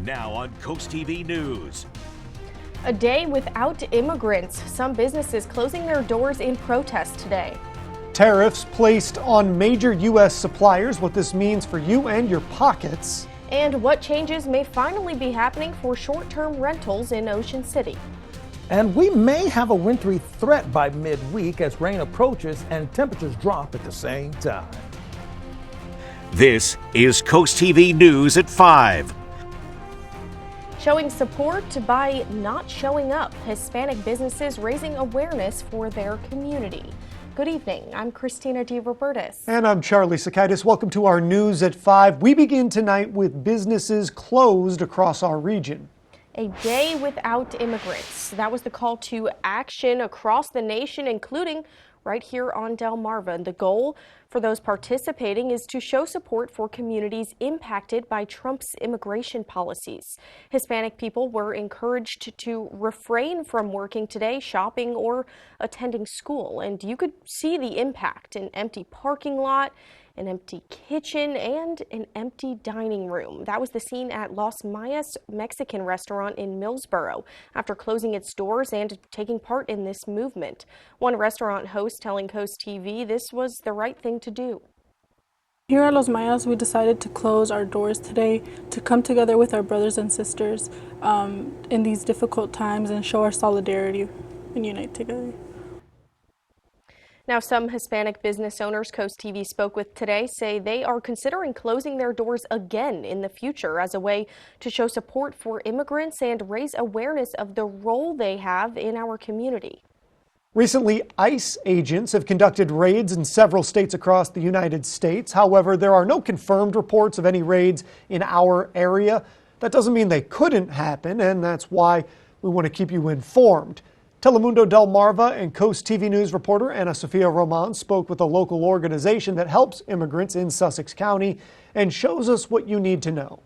Now on CoastTV News. A day without immigrants. Some businesses closing their doors in protest today. Tariffs placed on major U.S. suppliers, what this means for you and your pockets. And what changes may finally be happening for short-term rentals in Ocean City. And we may have a wintry threat by midweek as rain approaches and temperatures drop at the same time. This is CoastTV News at 5. Showing support by not showing up. Hispanic businesses raising awareness for their community. Good evening. I'm Christina DeRobertis. And I'm Charlie Sakaitis. Welcome to our News at 5. We begin tonight with businesses closed across our region. A day without immigrants. That was the call to action across the nation, including right here on Delmarva. And the goal for those participating is to show support for communities impacted by Trump's immigration policies. Hispanic people were encouraged to refrain from working today, shopping, or attending school. And you could see the impact: an empty parking lot, an empty kitchen, and an empty dining room. That was the scene at Las Mayas Mexican restaurant in Millsboro after closing its doors and taking part in this movement. One restaurant host telling CoastTV this was the right thing to do. Here at Las Mayas, we decided to close our doors today to come together with our brothers and sisters in these difficult times and show our solidarity and unite together. Now, some Hispanic business owners CoastTV spoke with today say they are considering closing their doors again in the future as a way to show support for immigrants and raise awareness of the role they have in our community. Recently, ICE agents have conducted raids in several states across the United States. However, there are no confirmed reports of any raids in our area. That doesn't mean they couldn't happen, and that's why we want to keep you informed. Telemundo Delmarva and CoastTV News reporter Ana Sofia Roman spoke with a local organization that helps immigrants in Sussex County and shows us what you need to know.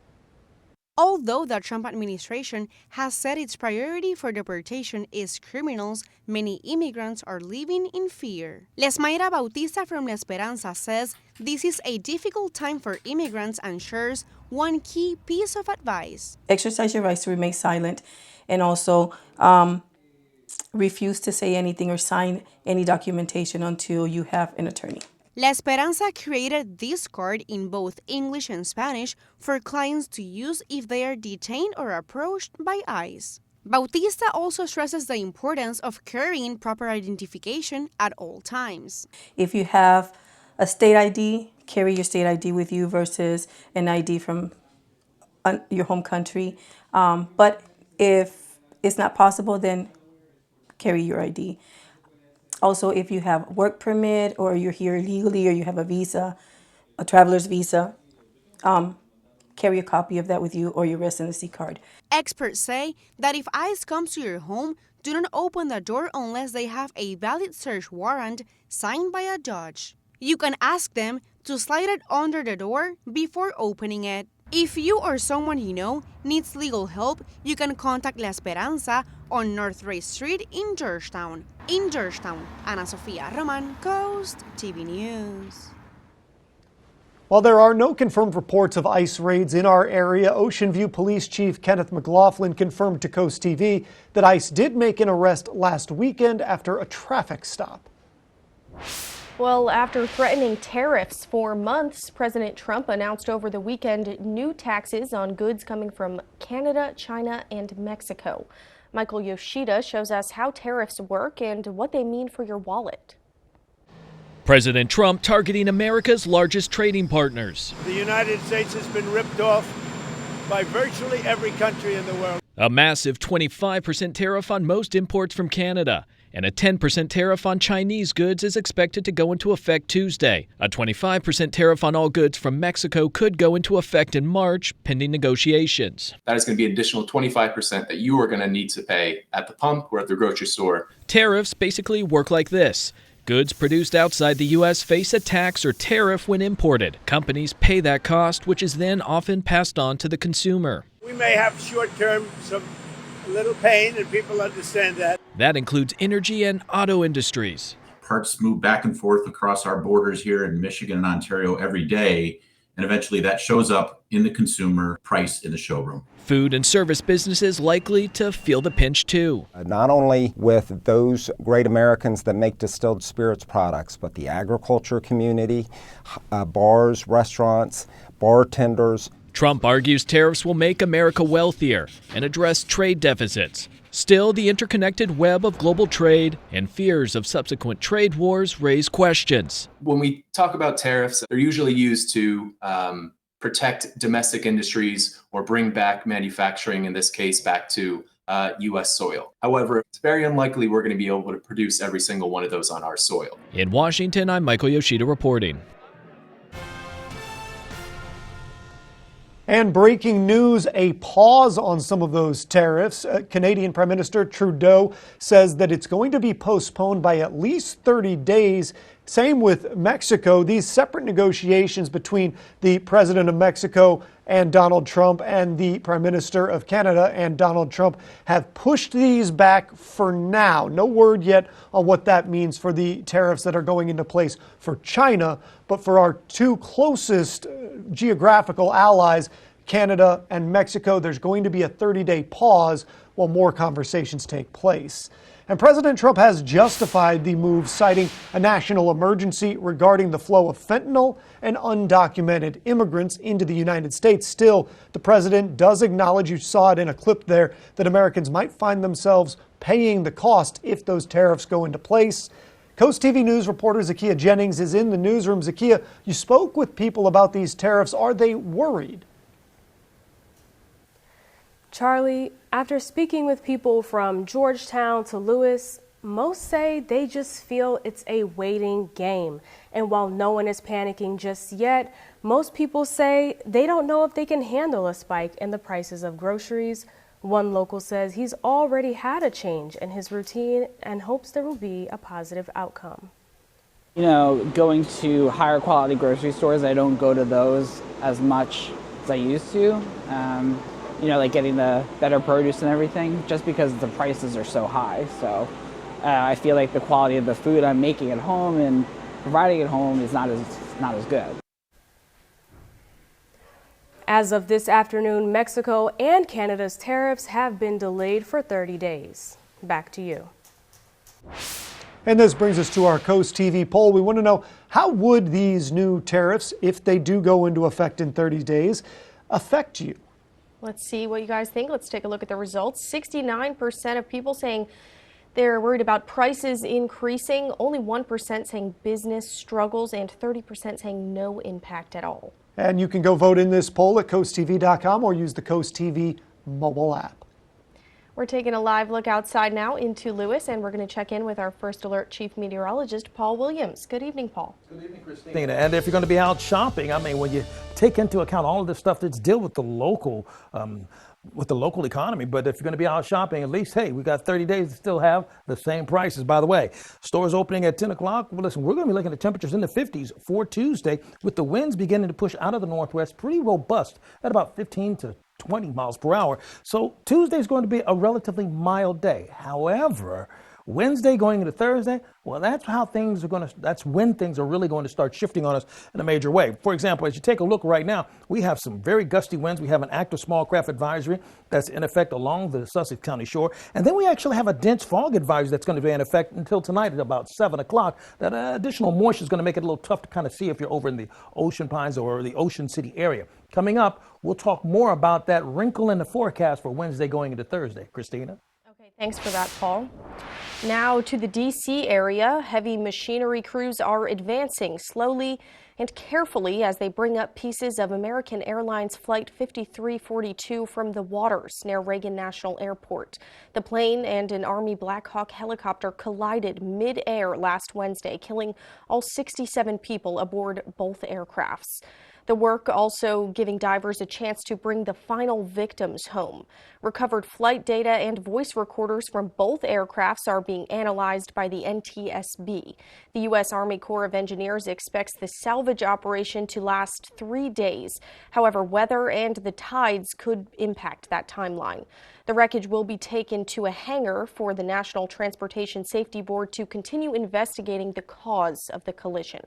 Although the Trump administration has said its priority for deportation is criminals, many immigrants are living in fear. Lesmaira Bautista from La Esperanza says this is a difficult time for immigrants and shares one key piece of advice. Exercise your rights to remain silent, and also refuse to say anything or sign any documentation until you have an attorney. La Esperanza created this card in both English and Spanish for clients to use if they are detained or approached by ICE. Bautista also stresses the importance of carrying proper identification at all times. If you have a state ID, carry your state ID with you versus an ID from your home country. But if it's not possible, then carry your ID. Also, if you have a work permit or you're here illegally or you have a visa, a traveler's visa, carry a copy of that with you or your residency card. Experts say that if ICE comes to your home, do not open the door unless they have a valid search warrant signed by a judge. You can ask them to slide it under the door before opening it. If you or someone you know needs legal help, you can contact La Esperanza on North Ray Street in Georgetown. In Georgetown, Ana Sofia Roman, CoastTV News. While there are no confirmed reports of ICE raids in our area, Ocean View Police Chief Kenneth McLaughlin confirmed to CoastTV that ICE did make an arrest last weekend after a traffic stop. Well, after threatening tariffs for months, President Trump announced over the weekend new taxes on goods coming from Canada, China, and Mexico. Michael Yoshida shows us how tariffs work and what they mean for your wallet. President Trump targeting America's largest trading partners. The United States has been ripped off by virtually every country in the world. A massive 25% tariff on most imports from Canada. And a 10% tariff on Chinese goods is expected to go into effect Tuesday. A 25% tariff on all goods from Mexico could go into effect in March, pending negotiations. That is going to be an additional 25% that you are going to need to pay at the pump or at the grocery store. Tariffs basically work like this. Goods produced outside the U.S. face a tax or tariff when imported. Companies pay that cost, which is then often passed on to the consumer. We may have short-term a little pain, and people understand that. That includes energy and auto industries. Parts move back and forth across our borders here in Michigan and Ontario every day, and eventually that shows up in the consumer price in the showroom. Food and service businesses likely to feel the pinch too. Not only with those great Americans that make distilled spirits products, but the agriculture community, bars, restaurants, bartenders. Trump argues tariffs will make America wealthier and address trade deficits. Still, the interconnected web of global trade and fears of subsequent trade wars raise questions. When we talk about tariffs, they're usually used to protect domestic industries or bring back manufacturing, in this case, back to U.S. soil. However, it's very unlikely we're going to be able to produce every single one of those on our soil. In Washington, I'm Michael Yoshida reporting. And breaking news, a pause on some of those tariffs. Canadian Prime Minister Trudeau says that it's going to be postponed by at least 30 days. Same with Mexico. These separate negotiations between the President of Mexico and Donald Trump and the Prime Minister of Canada and Donald Trump have pushed these back for now. No word yet on what that means for the tariffs that are going into place for China, but for our two closest geographical allies, Canada and Mexico, there's going to be a 30-day pause while more conversations take place. And President Trump has justified the move, citing a national emergency regarding the flow of fentanyl and undocumented immigrants into the United States. Still, the president does acknowledge, you saw it in a clip there, that Americans might find themselves paying the cost if those tariffs go into place. CoastTV News reporter Zakiya Jennings is in the newsroom. Zakiya, you spoke with people about these tariffs. Are they worried? Charlie, after speaking with people from Georgetown to Lewis, most say they just feel it's a waiting game. And while no one is panicking just yet, most people say they don't know if they can handle a spike in the prices of groceries. One local says he's already had a change in his routine and hopes there will be a positive outcome. You know, going to higher quality grocery stores, I don't go to those as much as I used to. You know, like getting the better produce and everything, just because the prices are so high. So I feel like the quality of the food I'm making at home and providing at home is not as good. As of this afternoon, Mexico and Canada's tariffs have been delayed for 30 days. Back to you. And this brings us to our CoastTV poll. We want to know, how would these new tariffs, if they do go into effect in 30 days, affect you? Let's see what you guys think. Let's take a look at the results. 69% of people saying they're worried about prices increasing. Only 1% saying business struggles and 30% saying no impact at all. And you can go vote in this poll at coasttv.com or use the CoastTV mobile app. We're taking a live look outside now into Lewis, and we're going to check in with our First Alert Chief Meteorologist, Paul Williams. Good evening, Paul. Good evening, Christina. And if you're going to be out shopping, I mean, when you take into account all of this stuff that's deal with the local economy, but if you're going to be out shopping, at least, hey, we got 30 days to still have the same prices. By the way, stores opening at 10 o'clock. Well, listen, we're going to be looking at temperatures in the 50s for Tuesday, with the winds beginning to push out of the northwest, pretty robust at about 15 to 20 miles per hour. So Tuesday is going to be a relatively mild day. However, Wednesday going into Thursday, well, that's when things are really going to start shifting on us in a major way. For example, as you take a look right now, we have some very gusty winds. We have an active small craft advisory that's in effect along the Sussex County shore. And then we actually have a dense fog advisory that's going to be in effect until tonight at about 7 o'clock. That additional moisture is going to make it a little tough to kind of see if you're over in the Ocean Pines or the Ocean City area. Coming up, we'll talk more about that wrinkle in the forecast for Wednesday going into Thursday. Christina? Okay, thanks for that, Paul. Now to the D.C. area. Heavy machinery crews are advancing slowly and carefully as they bring up pieces of American Airlines Flight 5342 from the waters near Reagan National Airport. The plane and an Army Black Hawk helicopter collided mid-air last Wednesday, killing all 67 people aboard both aircrafts. The work also giving divers a chance to bring the final victims home. Recovered flight data and voice recorders from both aircrafts are being analyzed by the NTSB. The U.S. Army Corps of Engineers expects the salvage operation to last 3 days. However, weather and the tides could impact that timeline. The wreckage will be taken to a hangar for the National Transportation Safety Board to continue investigating the cause of the collision.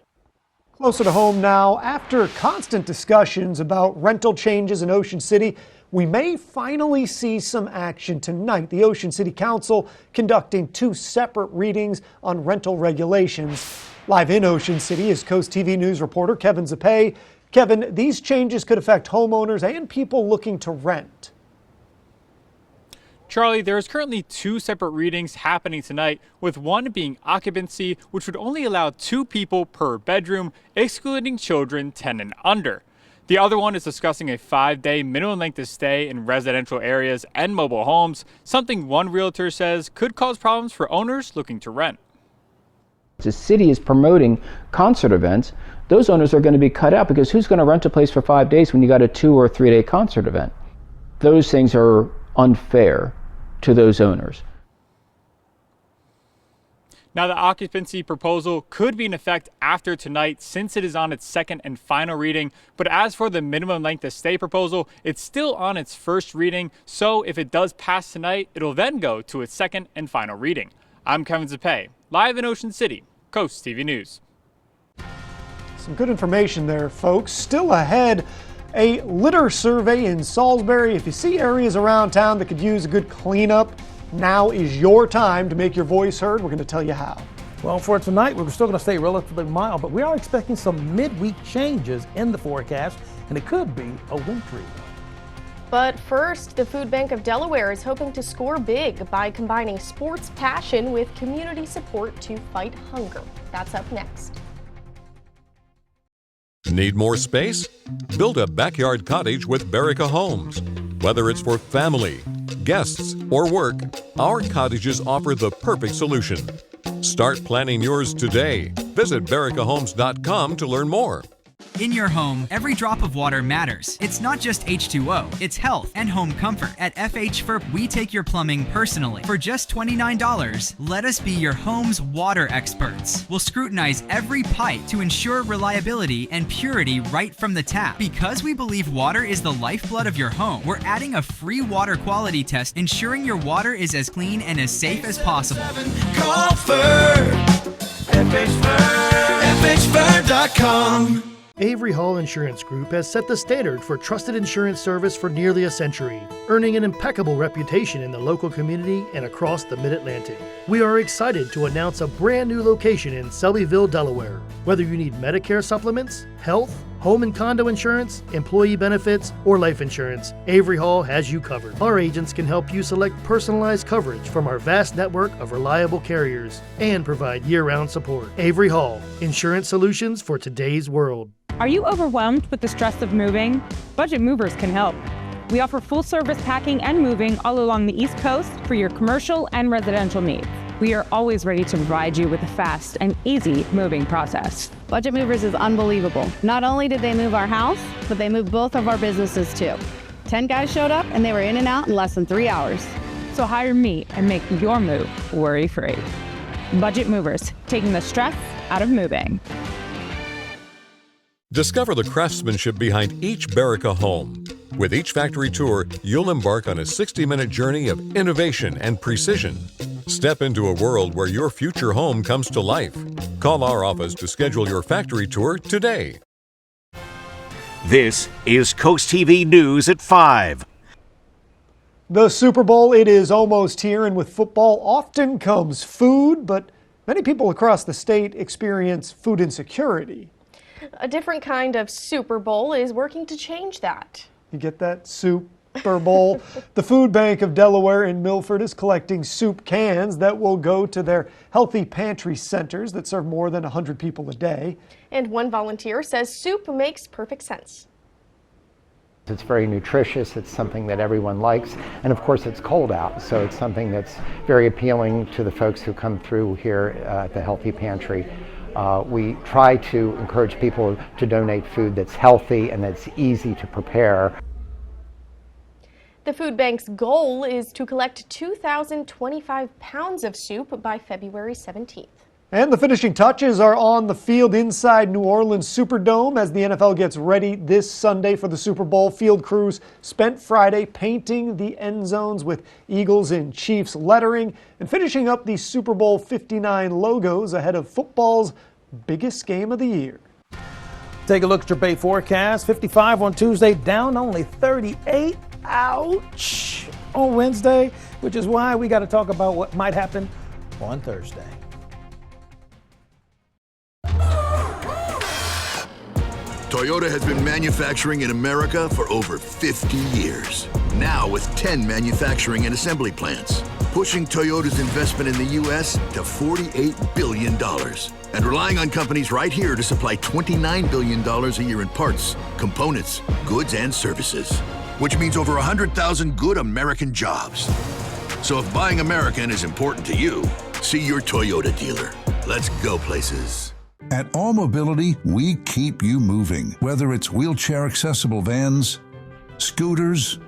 Closer to home now, after constant discussions about rental changes in Ocean City, we may finally see some action tonight. The Ocean City Council conducting 2 separate readings on rental regulations. Live in Ocean City is CoastTV News reporter Kevin Zappé. Kevin, these changes could affect homeowners and people looking to rent. Charlie, there is currently 2 separate readings happening tonight, with one being occupancy, which would only allow 2 people per bedroom, excluding children 10 and under. The other one is discussing a 5-day minimum length of stay in residential areas and mobile homes, something one realtor says could cause problems for owners looking to rent. The city is promoting concert events. Those owners are going to be cut out because who's going to rent a place for 5 days when you got a 2 or 3 day concert event? Those things are unfair to those owners. Now, the occupancy proposal could be in effect after tonight since it is on its second and final reading. But as for the minimum length of stay proposal, it's still on its first reading. So if it does pass tonight, it'll then go to its second and final reading. I'm Kevin Zappé, live in Ocean City, CoastTV News. Some good information there, folks. Still ahead, a litter survey in Salisbury. If you see areas around town that could use a good cleanup, now is your time to make your voice heard. We're going to tell you how. Well, for tonight, we're still going to stay relatively mild, but we are expecting some midweek changes in the forecast, and it could be a wintry one. But first, the Food Bank of Delaware is hoping to score big by combining sports passion with community support to fight hunger. That's up next. Need more space? Build a backyard cottage with Berica Homes. Whether it's for family, guests, or work, our cottages offer the perfect solution. Start planning yours today. Visit bericahomes.com to learn more. In your home, every drop of water matters. It's not just H2O, it's health and home comfort. At FHFERP, we take your plumbing personally. For just $29, let us be your home's water experts. We'll scrutinize every pipe to ensure reliability and purity right from the tap. Because we believe water is the lifeblood of your home, we're adding a free water quality test, ensuring your water is as clean and as safe as possible. Call FHFERP.com. Avery Hall Insurance Group has set the standard for trusted insurance service for nearly a century, earning an impeccable reputation in the local community and across the Mid-Atlantic. We are excited to announce a brand new location in Selbyville, Delaware. Whether you need Medicare supplements, health, home and condo insurance, employee benefits, or life insurance, Avery Hall has you covered. Our agents can help you select personalized coverage from our vast network of reliable carriers and provide year-round support. Avery Hall, insurance solutions for today's world. Are you overwhelmed with the stress of moving? Budget Movers can help. We offer full-service packing and moving all along the East Coast for your commercial and residential needs. We are always ready to provide you with a fast and easy moving process. Budget Movers is unbelievable. Not only did they move our house, but they moved both of our businesses too. 10 guys showed up and they were in and out in less than 3 hours. So hire me and make your move worry-free. Budget Movers, taking the stress out of moving. Discover the craftsmanship behind each Berica home. With each factory tour, you'll embark on a 60-minute journey of innovation and precision. Step into a world where your future home comes to life. Call our office to schedule your factory tour today. This is CoastTV News at 5. The Super Bowl, it is almost here, and with football often comes food, but many people across the state experience food insecurity. A different kind of Super Bowl is working to change that. You get that? Super Bowl. The Food Bank of Delaware in Milford is collecting soup cans that will go to their healthy pantry centers that serve more than 100 people a day. And one volunteer says soup makes perfect sense. It's very nutritious, it's something that everyone likes, and of course it's cold out, so it's something that's very appealing to the folks who come through here at the Healthy Pantry. We try to encourage people to donate food that's healthy and that's easy to prepare. The food bank's goal is to collect 2,025 pounds of soup by February 17th. And the finishing touches are on the field inside New Orleans Superdome as the NFL gets ready this Sunday for the Super Bowl. Field crews spent Friday painting the end zones with Eagles and Chiefs lettering and finishing up the Super Bowl 59 logos ahead of football's biggest game of the year. Take a look at your Bay forecast. 55 on Tuesday, down only 38. Ouch. On Wednesday, which is why we got to talk about what might happen on Thursday. Toyota has been manufacturing in America for over 50 years. Now with 10 manufacturing and assembly plants, pushing Toyota's investment in the U.S. to $48 billion. And relying on companies right here to supply $29 billion a year in parts, components, goods, and services. Which means over 100,000 good American jobs. So if buying American is important to you, see your Toyota dealer. Let's go places. At All Mobility, we keep you moving. Whether it's wheelchair-accessible vans, scooters,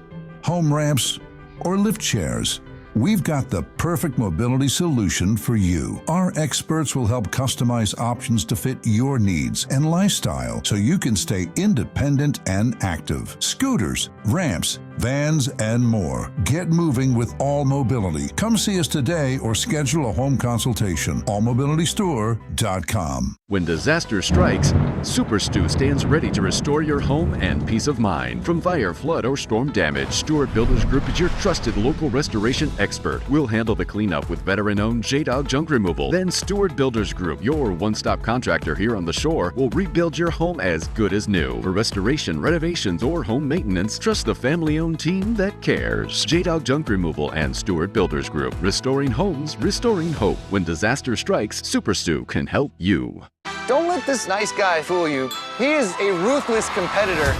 home ramps, or lift chairs, we've got the perfect mobility solution for you. Our experts will help customize options to fit your needs and lifestyle so you can stay independent and active. Scooters, ramps, vans, and more. Get moving with All Mobility. Come see us today or schedule a home consultation. allmobilitystore.com. When disaster strikes, Super Stew stands ready to restore your home and peace of mind. From fire, flood, or storm damage, Stewart Builders Group is your trusted local restoration expert. We'll handle the cleanup with veteran-owned J-Dog junk removal. Then Stewart Builders Group, your one-stop contractor here on the shore, will rebuild your home as good as new. For restoration, renovations, or home maintenance, trust the family-owned team that cares. J-Dog Junk Removal and Stewart Builders Group. Restoring homes, restoring hope. When disaster strikes, Super Stew can help you. Don't let this nice guy fool you. He is a ruthless competitor.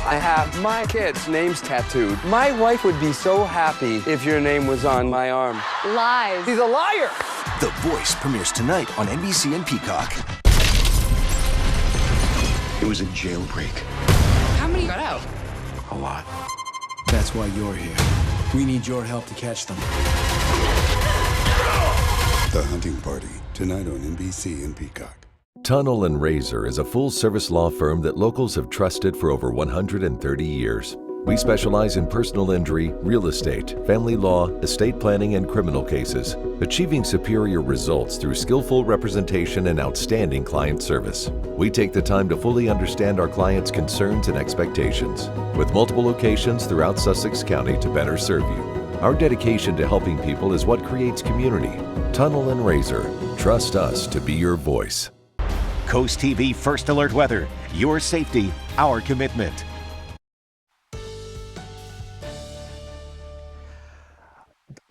I have my kids' names tattooed. My wife would be so happy if your name was on my arm. Lies. He's a liar. The Voice premieres tonight on NBC and Peacock. It was a jailbreak. How many got out? A lot. That's why you're here. We need your help to catch them. The Hunting Party, tonight on NBC and Peacock. Tunnel & Razor is a full-service law firm that locals have trusted for over 130 years. We specialize in personal injury, real estate, family law, estate planning, and criminal cases, achieving superior results through skillful representation and outstanding client service. We take the time to fully understand our clients' concerns and expectations, with multiple locations throughout Sussex County to better serve you. Our dedication to helping people is what creates community. Tunnel & Razor. Trust us to be your voice. Coast TV First Alert Weather. Your safety, our commitment.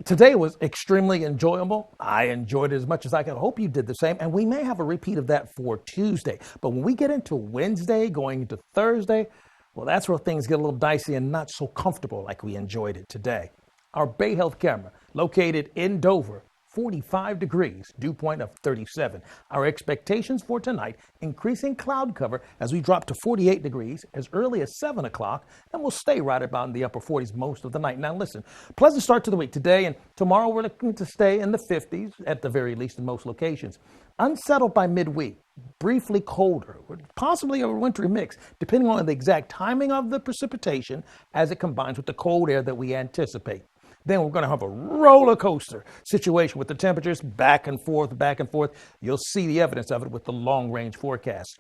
Today was extremely enjoyable. I enjoyed it as much as I could. Hope you did the same. And we may have a repeat of that for Tuesday. But when we get into Wednesday, going into Thursday, well, that's where things get a little dicey and not so comfortable like we enjoyed it today. Our Bay Health camera, located in Dover, 45 degrees, dew point of 37. Our expectations for tonight, increasing cloud cover as we drop to 48 degrees as early as 7 o'clock, and we'll stay right about in the upper 40s most of the night. Now listen, pleasant start to the week. Today and tomorrow we're looking to stay in the 50s at the very least in most locations. Unsettled by midweek, briefly colder, possibly a wintry mix, depending on the exact timing of the precipitation as it combines with the cold air that we anticipate. Then we're going to have a roller coaster situation with the temperatures back and forth, back and forth. You'll see the evidence of it with the long range forecast.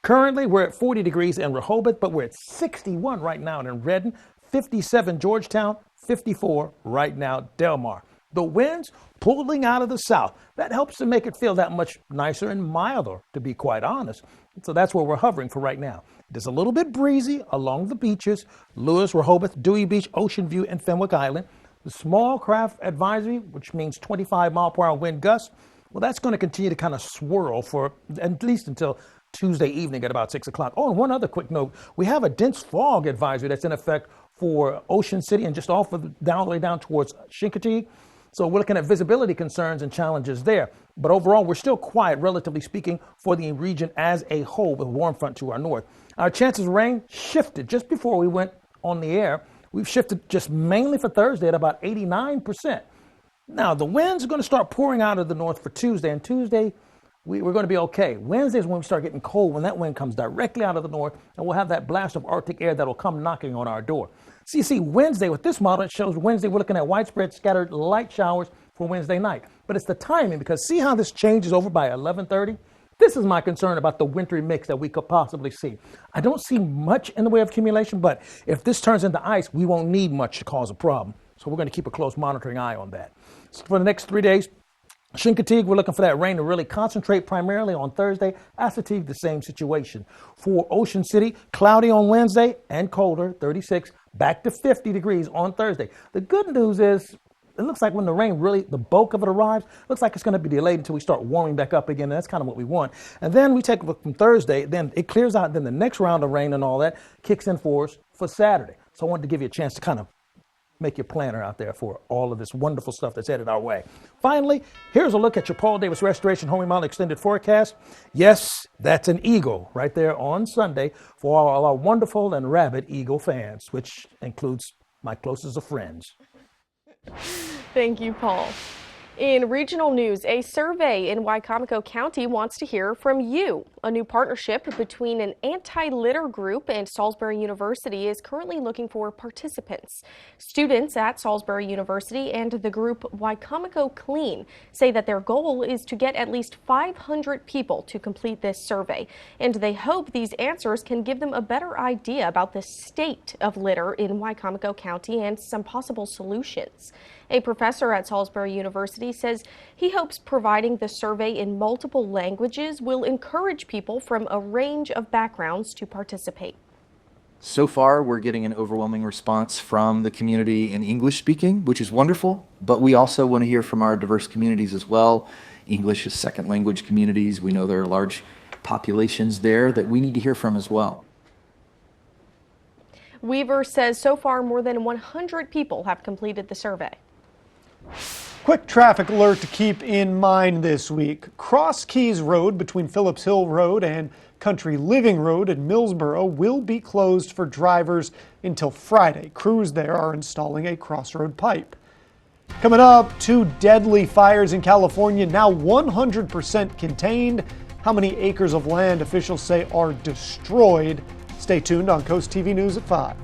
Currently, we're at 40 degrees in Rehoboth, but we're at 61 right now in Redden, 57 Georgetown, 54 right now Delmarva. The winds pulling out of the south. That helps to make it feel that much nicer and milder, to be quite honest. So that's where we're hovering for right now. It is a little bit breezy along the beaches, Lewis, Rehoboth, Dewey Beach, Ocean View, and Fenwick Island. The small craft advisory, which means 25-mile-per-hour wind gusts, well, that's going to continue to kind of swirl for at least until Tuesday evening at about 6 o'clock. Oh, and one other quick note. We have a dense fog advisory that's in effect for Ocean City and just off of all the way down towards Chincoteague. So we're looking at visibility concerns and challenges there. But overall, we're still quiet, relatively speaking, for the region as a whole with warm front to our north. Our chances of rain shifted just before we went on the air. We've shifted just mainly for Thursday at about 89%. Now, the winds are going to start pouring out of the north for Tuesday, and Tuesday, we're going to be okay. Wednesday is when we start getting cold, when that wind comes directly out of the north, and we'll have that blast of Arctic air that'll come knocking on our door. So you see, Wednesday, with this model, it shows Wednesday, we're looking at widespread scattered light showers for Wednesday night. But it's the timing, because see how this changes over by 11:30? This is my concern about the wintry mix that we could possibly see. I don't see much in the way of accumulation, but if this turns into ice, we won't need much to cause a problem. So we're going to keep a close monitoring eye on that. So for the next 3 days, Chincoteague, we're looking for that rain to really concentrate primarily on Thursday. Assateague, the same situation. For Ocean City, cloudy on Wednesday and colder, 36, back to 50 degrees on Thursday. The good news is, it looks like when the rain really, the bulk of it arrives, looks like it's going to be delayed until we start warming back up again. And that's kind of what we want. And then we take a look from Thursday, then it clears out, then the next round of rain and all that kicks in for us for Saturday. So I wanted to give you a chance to kind of make your planner out there for all of this wonderful stuff that's headed our way. Finally, here's a look at your Paul Davis Restoration Home Remodel Extended Forecast. Yes, that's an eagle right there on Sunday for all our wonderful and rabid Eagle fans, which includes my closest of friends. Thank you, Paul. In regional news, a survey in Wicomico County wants to hear from you. A new partnership between an anti-litter group and Salisbury University is currently looking for participants. Students at Salisbury University and the group Wicomico Clean say that their goal is to get at least 500 people to complete this survey, and they hope these answers can give them a better idea about the state of litter in Wicomico County and some possible solutions. A professor at Salisbury University says he hopes providing the survey in multiple languages will encourage people from a range of backgrounds to participate. So far, we're getting an overwhelming response from the community in English speaking, which is wonderful, but we also want to hear from our diverse communities as well. English is second language communities. We know there are large populations there that we need to hear from as well. Weaver says so far more than 100 people have completed the survey. Quick traffic alert to keep in mind this week. Cross Keys Road between Phillips Hill Road and Country Living Road in Millsboro will be closed for drivers until Friday. Crews there are installing a crossroad pipe. Coming up, 2 deadly fires in California, now 100% contained. How many acres of land officials say are destroyed? Stay tuned on Coast TV News at 5.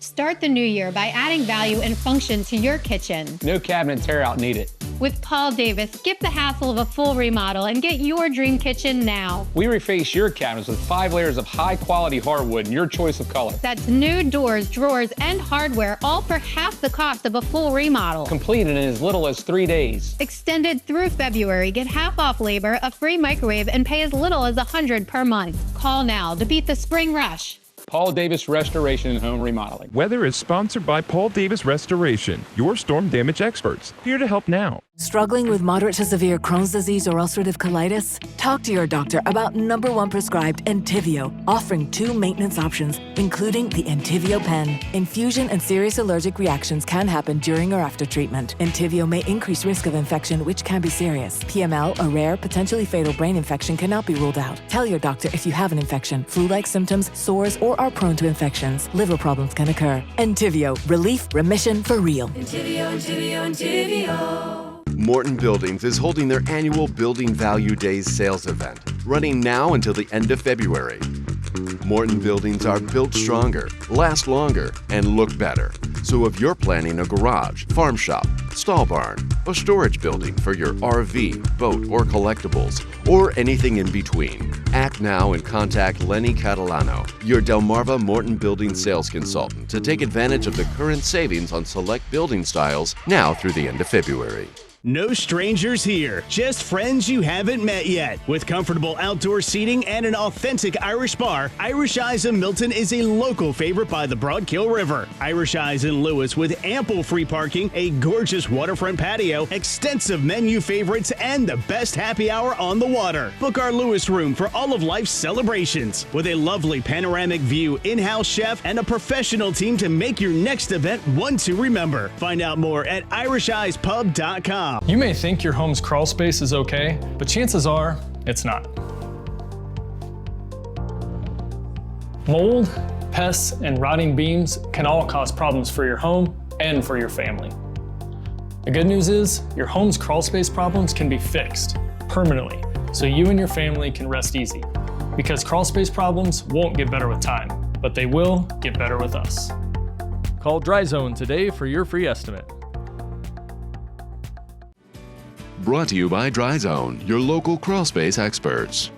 Start the new year by adding value and function to your kitchen. No cabinet tear out needed. With Paul Davis, skip the hassle of a full remodel and get your dream kitchen now. We reface your cabinets with 5 layers of high quality hardwood in your choice of color. That's new doors, drawers, and hardware, all for half the cost of a full remodel. Completed in as little as 3 days. Extended through February, get half off labor, a free microwave, and pay as little as $100 per month. Call now to beat the spring rush. Paul Davis Restoration and Home Remodeling. Weather is sponsored by Paul Davis Restoration, your storm damage experts. Here to help now. Struggling with moderate to severe Crohn's disease or ulcerative colitis? Talk to your doctor about #1 prescribed Entyvio, offering 2 maintenance options, including the Entyvio pen. Infusion and serious allergic reactions can happen during or after treatment. Entyvio may increase risk of infection, which can be serious. PML, a rare, potentially fatal brain infection, cannot be ruled out. Tell your doctor if you have an infection, flu-like symptoms, sores, or are prone to infections. Liver problems can occur. Entyvio, relief, remission for real. Entyvio, Entyvio, Entyvio. Morton Buildings is holding their annual Building Value Days sales event, running now until the end of February. Morton buildings are built stronger, last longer, and look better. So if you're planning a garage, farm shop, stall barn, or storage building for your RV, boat, or collectibles, or anything in between, act now and contact Lenny Catalano, your Delmarva Morton Building sales consultant, to take advantage of the current savings on select building styles now through the end of February. No strangers here, just friends you haven't met yet. With comfortable outdoor seating and an authentic Irish bar, Irish Eyes in Milton is a local favorite by the Broadkill River. Irish Eyes in Lewis with ample free parking, a gorgeous waterfront patio, extensive menu favorites, and the best happy hour on the water. Book our Lewis room for all of life's celebrations. With a lovely panoramic view, in-house chef, and a professional team to make your next event one to remember. Find out more at irisheyespub.com. You may think your home's crawl space is okay, but chances are it's not. Mold, pests, and rotting beams can all cause problems for your home and for your family. The good news is your home's crawl space problems can be fixed permanently, so you and your family can rest easy. Because crawl space problems won't get better with time, but they will get better with us. Call Dry Zone today for your free estimate. Brought to you by Dry Zone, your local crawl space experts.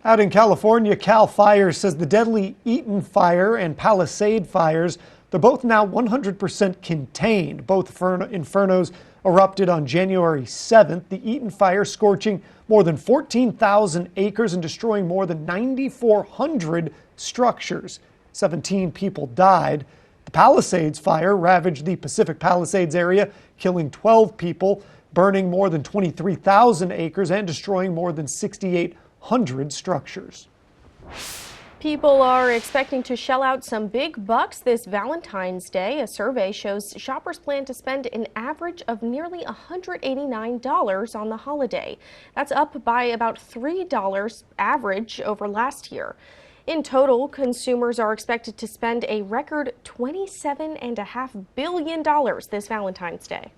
Out in California, CAL FIRE says the deadly Eaton fire and Palisade fires, they're both now 100% contained. Both infernos erupted on January 7th. The Eaton fire scorching more than 14,000 acres and destroying more than 9,400 structures. 17 people died. The Palisades fire ravaged the Pacific Palisades area, killing 12 people, burning more than 23,000 acres and destroying more than 6,800 structures. People are expecting to shell out some big bucks this Valentine's Day. A survey shows shoppers plan to spend an average of nearly $189 on the holiday. That's up by about $3 average over last year. In total, consumers are expected to spend a record $27.5 billion this Valentine's Day.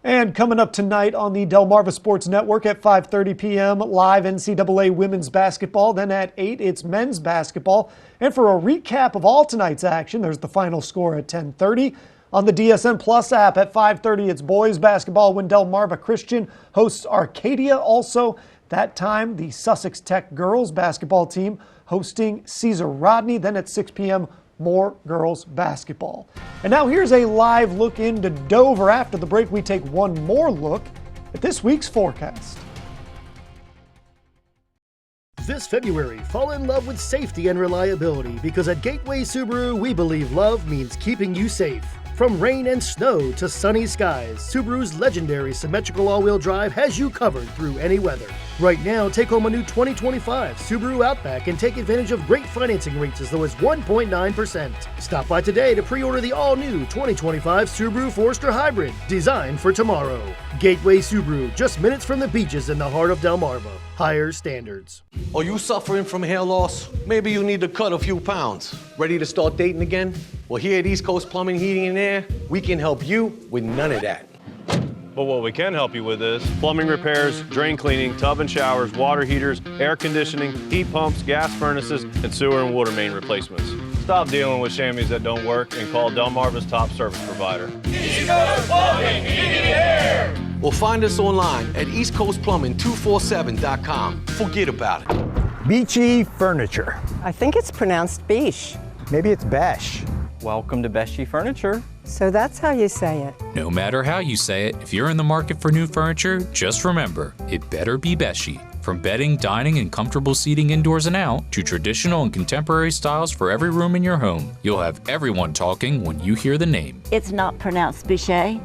And coming up tonight on the Delmarva Sports Network at 5:30 p.m., live NCAA women's basketball. Then at 8, it's men's basketball. And for a recap of all tonight's action, there's the final score at 10:30. On the DSN Plus app at 5:30, it's boys basketball when Delmarva Christian hosts Arcadia. Also, that time, the Sussex Tech girls basketball team hosting Caesar Rodney. Then at 6 p.m., more girls basketball. And now here's a live look into Dover. After the break, we take one more look at this week's forecast. This February, fall in love with safety and reliability because at Gateway Subaru, we believe love means keeping you safe. From rain and snow to sunny skies, Subaru's legendary symmetrical all-wheel drive has you covered through any weather. Right now, take home a new 2025 Subaru Outback and take advantage of great financing rates as low as 1.9%. Stop by today to pre-order the all-new 2025 Subaru Forester Hybrid, designed for tomorrow. Gateway Subaru, just minutes from the beaches in the heart of Delmarva. Higher standards. Are you suffering from hair loss? Maybe you need to cut a few pounds. Ready to start dating again? Well, here at East Coast Plumbing, Heating and Air, we can help you with none of that. But what we can help you with is plumbing repairs, drain cleaning, tub and showers, water heaters, air conditioning, heat pumps, gas furnaces, and sewer and water main replacements. Stop dealing with chamois that don't work and call Delmarva's top service provider. East Coast Plumbing, Heating and Air! Or find us online at eastcoastplumbing247.com. Forget about it. Beachy Furniture. I think it's pronounced Beach. Maybe it's Besh. Welcome to Beshi Furniture. So that's how you say it. No matter how you say it, if you're in the market for new furniture, just remember, it better be Beshi. From bedding, dining, and comfortable seating indoors and out, to traditional and contemporary styles for every room in your home, you'll have everyone talking when you hear the name. It's not pronounced Bichet.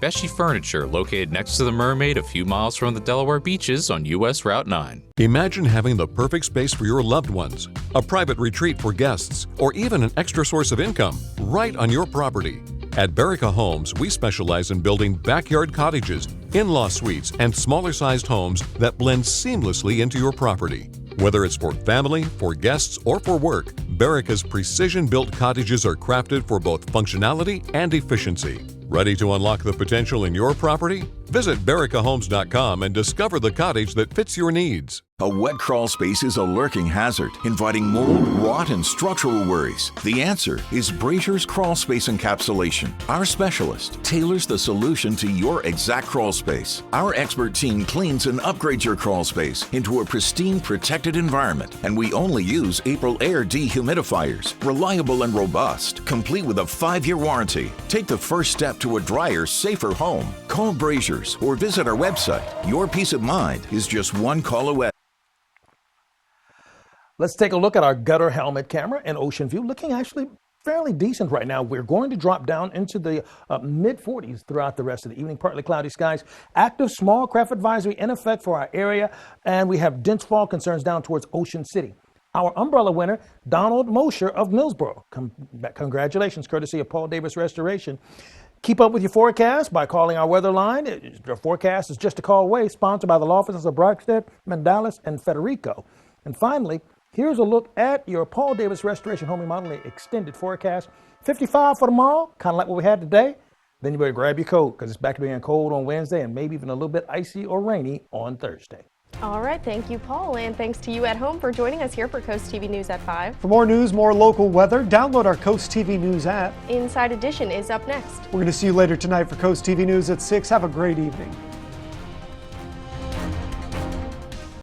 Beshi Furniture, located next to the Mermaid a few miles from the Delaware beaches on US Route 9. Imagine having the perfect space for your loved ones, a private retreat for guests, or even an extra source of income right on your property. At Berica Homes, we specialize in building backyard cottages, in-law suites, and smaller-sized homes that blend seamlessly into your property. Whether it's for family, for guests, or for work, Berica's precision-built cottages are crafted for both functionality and efficiency. Ready to unlock the potential in your property? Visit bericahomes.com and discover the cottage that fits your needs. A wet crawl space is a lurking hazard, inviting mold, rot, and structural worries. The answer is Brazier's Crawl Space Encapsulation. Our specialist tailors the solution to your exact crawl space. Our expert team cleans and upgrades your crawl space into a pristine, protected environment, and we only use April Air dehumidifiers, reliable and robust, complete with a 5-year warranty. Take the first step to a drier, safer home. Call Brazier's or visit our website. Your peace of mind is just one call away. Let's take a look at our gutter helmet camera and ocean view, looking actually fairly decent right now. We're going to drop down into the mid-40s throughout the rest of the evening. Partly cloudy skies, active small craft advisory in effect for our area, and we have dense fall concerns down towards Ocean City. Our umbrella winner, Donald Mosher of Millsboro. Congratulations, courtesy of Paul Davis Restoration. Keep up with your forecast by calling our weather line. Your forecast is just a call away, sponsored by the law offices of Brockstead, Mendalis, and Federico. And finally, here's a look at your Paul Davis Restoration Home Remodeling extended forecast. 55 for tomorrow, kind of like what we had today. Then you better grab your coat because it's back to being cold on Wednesday and maybe even a little bit icy or rainy on Thursday. All right, thank you, Paul, and thanks to you at home for joining us here for Coast TV News at 5. For more news, more local weather, download our Coast TV News app. Inside Edition is up next. We're going to see you later tonight for Coast TV News at 6. Have a great evening.